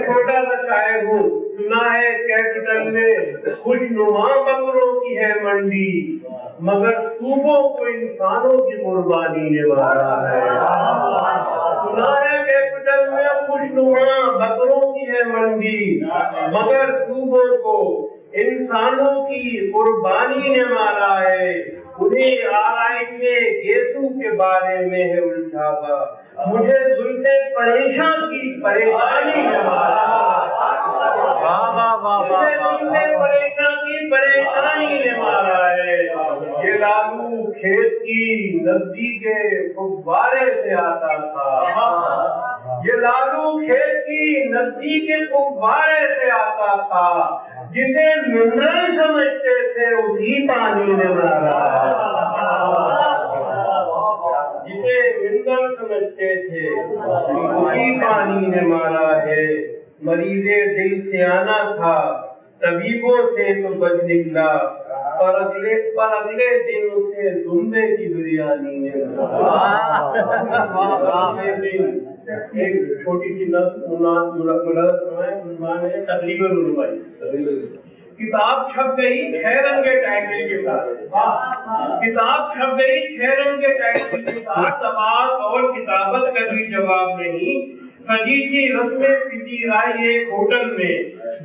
چھوٹا سا شاعر ہوں، سنا ہے کیپٹل میں خوش نما بکروں کی ہے منڈی، مگر صوبوں کو انسانوں کی قربانی نے مارا ہے۔ سنا ہے کیپٹل میں خوش نما بکروں کی ہے منڈی، مگر صوبوں کو انسانوں کی قربانی نے مارا ہے۔ انہیں آرائش یسوع کے بارے میں ہے الجھاوا، مجھے زلفے پریشان کی پریشانی نے مارا۔ مجھے زلفے پریشان کی پریشانی نے مارا ہے۔ یہ لالو کھیت کی نزدیک فوارے سے آتا تھا، یہ لالو کھیت کی نزدیک فوارے سے آتا تھا، جسے منرل سمجھتے تھے اسی پانی نے مارا، جسے منرل سمجھتے تھے اسی پانی نے مارا ہے۔ مریض دل سیانا تھا، طبیبوں سے تو بچ نکلا، پر اگلے دن اسے زمبے کی بریانی نے مارا۔ ایک چھوٹی سی کتاب چھپ گئی 6 رنگ کے ٹائٹل کے ساتھ، کتاب چھپ گئی 6 رنگ کے ٹائٹل کے ساتھ، سوال اور کتابت کا بھی جواب نہیں، سجی تھی رسم پذیرائی ایک ہوٹل میں،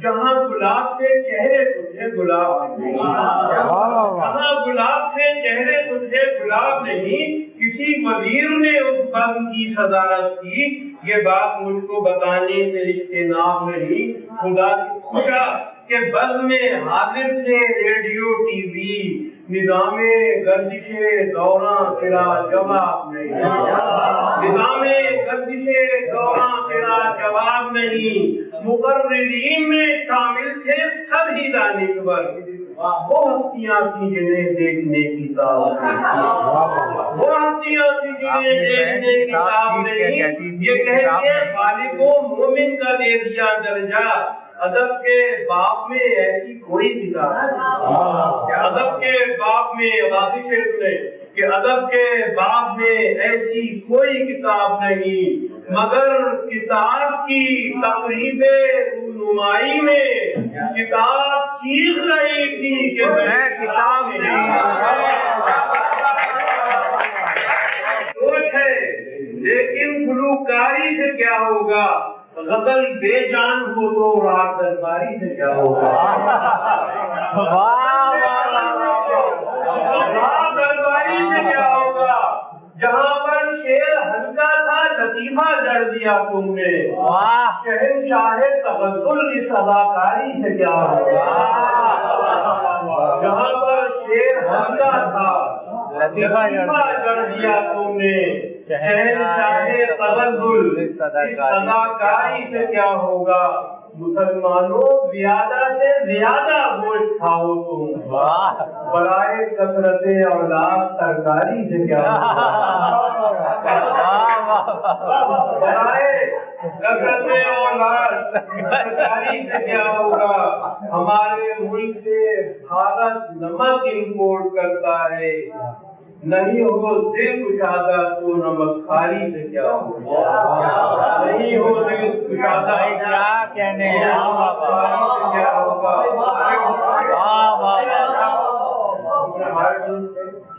جہاں گلاب سے چہرے تجھے گلاب نہیں، جہاں گلاب سے چہرے تجھے گلاب نہیں، کسی وزیر نے اس بزم کی صدارت کی، یہ بات مجھ کو بتانے سے اجتناب نہیں، خدا کی خوشا کہ بزم میں حاضر تھے ریڈیو ٹی وی، نظام گردش دوران تیرا جواب نہیں، نظام گردش دوران تیرا جواب نہیں، مقررین میں شامل تھے سبھی دانشور، وہ ہستیاں تھیں جنہیں دیکھنے کی طاقت نہیں، وہ ہستیاں تھیں جنہیں دیکھنے کی طاقت نہیں، یہ کہتے خالق و مومن کا دے دیا درجہ، ادب کے باب میں ایسی کوئی کتاب نہیں، ادب کے باب میں واضح سنے کہ ادب کے باب میں ایسی کوئی کتاب نہیں، مگر کتاب کی تقریب رونمائی میں کتاب چیخ رہی تھی کہ میں کتاب نہیں۔ سوچ ہے لیکن گلوکاری سے کیا ہوگا، غزل بے جان ہو تو راگ درباری سے کیا ہوگا، راگ درباری سے کیا ہوگا، جہاں پر شعر ہلکا تھا لطیفہ جڑ دیا تم نے، شہنشاہ تغزل اس اداکاری سے کیا ہوگا، جہاں پر شعر ہلکا تھا لطیفہ جڑ دیا تم نے، شہنشاہ تغزل اس اداکاری سے کیا ہوگا، مسلمانوں زیادہ سے زیادہ گوشت کھاؤ تم، برائے کثرت اولاد ترکاری سے کیا ہوگا، برائے کثرت اولاد ترکاری سے کیا ہوگا، ہمارے ملک سے بھارت نمک امپورٹ کرتا ہے، نہیں ہو دل کشادہ تو نمک خاری سے کیا ہوگا، نہیں ہو دل کشادہ کیا کہنے کیا ہوگا،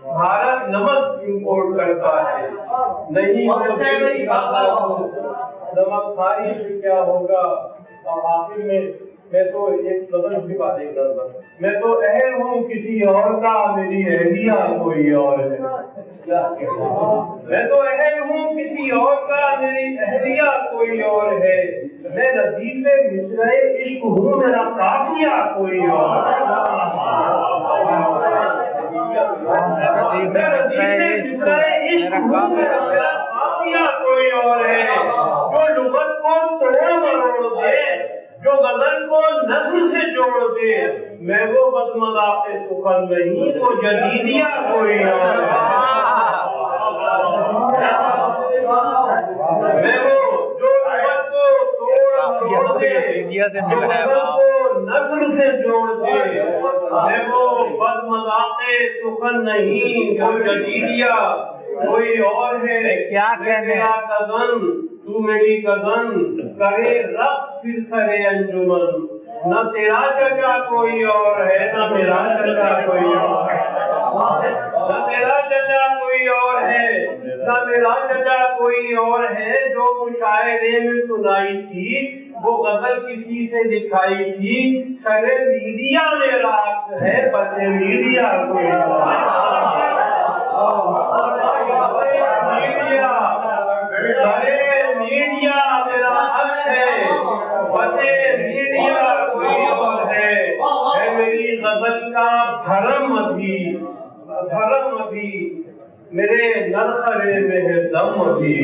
بھارت نمک امپورٹ کرتا ہے، نہیں ہو دل کشادہ تو نمک خاری سے کیا ہوگا۔ اور آخر میں تو ایک نظر بھی باتیں کرتا، میں تو اہل ہوں کسی اور کا، میری اہلیہ کوئی اور ہے، میں تو اہل ہوں کسی اور کا، میری اہلیہ کوئی اور ہے، میں لذیذ مصرع عشق ہوں، میرا قافیہ کوئی اور ہے، میں لذیذ مصرع عشق ہوں، میرا قافیہ کوئی اور ہے، جو لغت کو توڑ مروڑ دے، جو غزل کو نظم سے جوڑ دے، میں وہ بدمذاق سخن نہیں، وہ جدیدیہ کوئی اور ہے، میں وہ جو لغت کو توڑ مروڑ دے، جو غزل کو نظم سے جوڑ دے، میں وہ بدمذاق سخن نہیں، وہ جدیدیہ کوئی اور ہے کیا کہنے میرا کزن تو میری کزن کرے رقص پھر سرے انجمن نہ تیرا چچا کوئی اور ہے نہ میرا چچا کوئی اور ہے نہ تیرا چچا کوئی اور ہے نہ میرا چچا کوئی اور ہے جو مشاعرے میں سنائی تھی وہ غزل کسی سے دکھائی تھی سرے میڈیا میں رقص ہے بچے میڈیا کوئی میڈیا میرا حق ہے بچے میڈیا کوئی اور ہے میری غزل کا دھرم ابھی میرے نرخرے میں ہے دم ابھی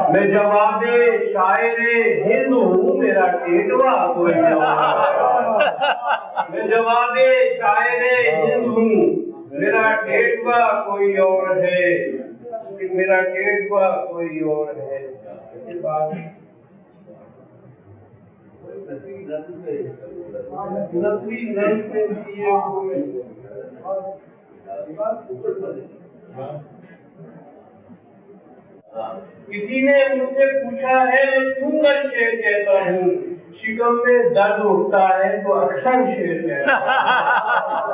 میں جواب شاعر ہند ہوں میرا ٹیٹوا کوئی میں جواب شاعر ہند ہوں میرا ٹیٹوا کوئی اور ہے میرا ٹیٹوا کوئی اور ہے کسی نے مجھ سے پوچھا ہے میں کیوں کر شعر کہتا ہوں شکم میں درد اٹھتا ہے تو اکثر شعر کہتا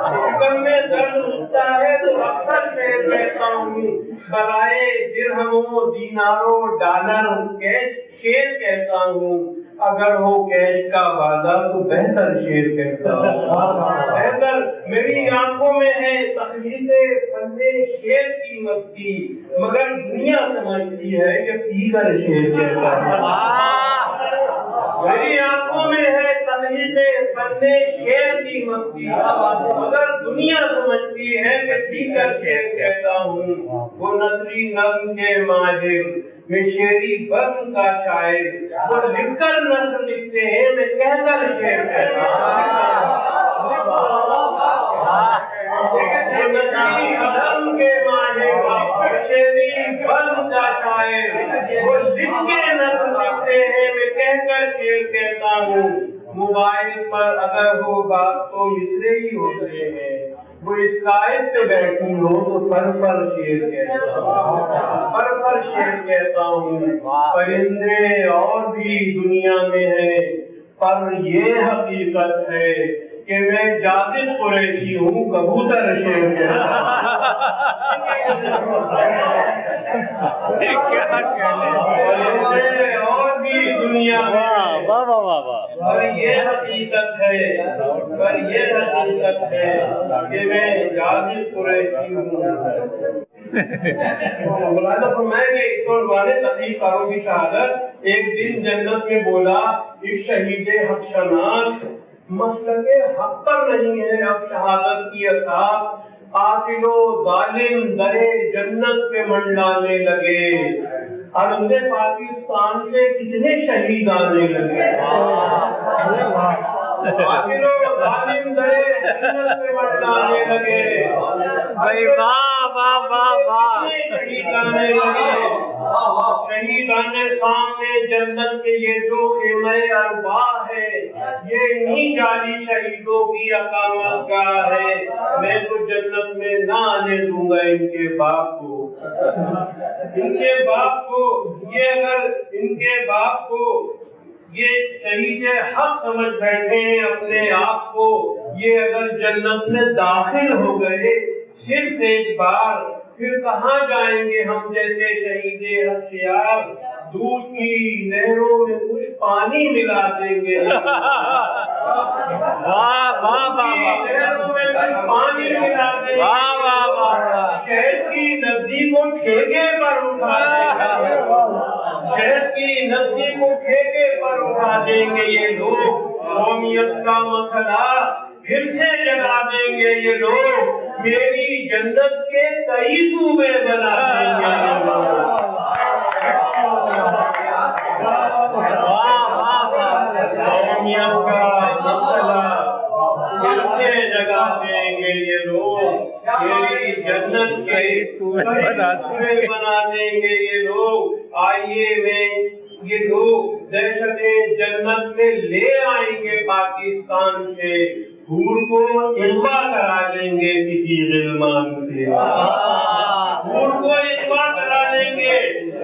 ہوں شکم میں درد اٹھتا ہے تو اکثر شعر کہتا ہوں برائے درہموں دیناروں ڈالر کیش شعر کہتا ہوں اگر ہو کیش کا وعدہ تو بہتر شعر کہتا ہوں بہتر میری آنکھوں میں ہے تخلیق فن شعر کی مستی مگر دنیا سمجھتی ہے کہ دیگر شعر کہتا ہوں میری آنکھوں میں ہے تخلیق فن شعر کی مستی مگر دنیا سمجھتی ہے کہ دیگر شعر کہتا ہوں وہ نثری نظم کے ماہر میں شعری بزم کا شاعر وہ لکھ کر نثر لکھتے ہیں میں کہہ کر شعر کہتا ہوں نثری نظم کے ماہر شعری بزم کا شاعر وہ لکھ کے نثر لکھتے ہیں میں کہہ کر شعر کہتا ہوں موبائل پر اگر ہو بات تو مصرے ہی ہوتے ہیں وہ اس قائد پہ بیٹھی ہو تو پر شعر کہتا ہوں پر شعر کہتا ہوں پرندے اور بھی دنیا میں ہیں پر یہ حقیقت ہے کہ میں جاذب قریشی ہوں کبوتر شعر کہتا ہوں پرندے اور بھی دنیا میں پر یہ حقیقت ہے کہ میں جاذب قریشی ہوں مولانا فرمائیں گے تقریب کاروں کی شہادت ایک دن جنت میں بولا ایک شہید حق شناس مسلک حق پر نہیں ہے اب شہادت کی اثار قاتل و ظالم درے جنت پہ منڈلانے لگے ارض پاکستان سے کتنے شہید آنے لگے قاتل و ظالم درے جنت پہ منڈلانے لگے شہیدان سامنے جنت کے یہ جو خیمہ ارواح ہے یہ انہی جعلی شہیدوں کی اقامت گاہ ہے میں تو جنت میں نہ آنے دوں گا ان کے باپ کو یہ اگر ان کے باپ کو یہ شہید حق سمجھ بیٹھے ہیں اپنے آپ کو یہ اگر جنت میں داخل ہو گئے صرف ایک بار پھر کہاں جائیں گے ہم جیسے شہید ہتھیار دودھ کی نہروں میں کچھ پانی ملا دیں گے پانی ملا دیں گے شہد کی نبضی کو ٹھیکے پر اٹھا دیں گے شہد کی نبضی کو ٹھیکے پر اٹھا دیں گے یہ لوگ قومیت کا مسئلہ پھر سے جلا دیں گے یہ لوگ میری جنت کے کئی صوبے بنا دیں گے قومیت کا مسئلہ پھر سے جگا دیں گے یہ لوگ میری جنت کے صوبے بنا دیں گے یہ لوگ آئیے میں یہ لوگ دہشت جنت میں لے آئیں گے پاکستان سے حور کو اغوا کرا لیں گے کسی غلمان سے حور کو اغوا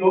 2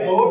2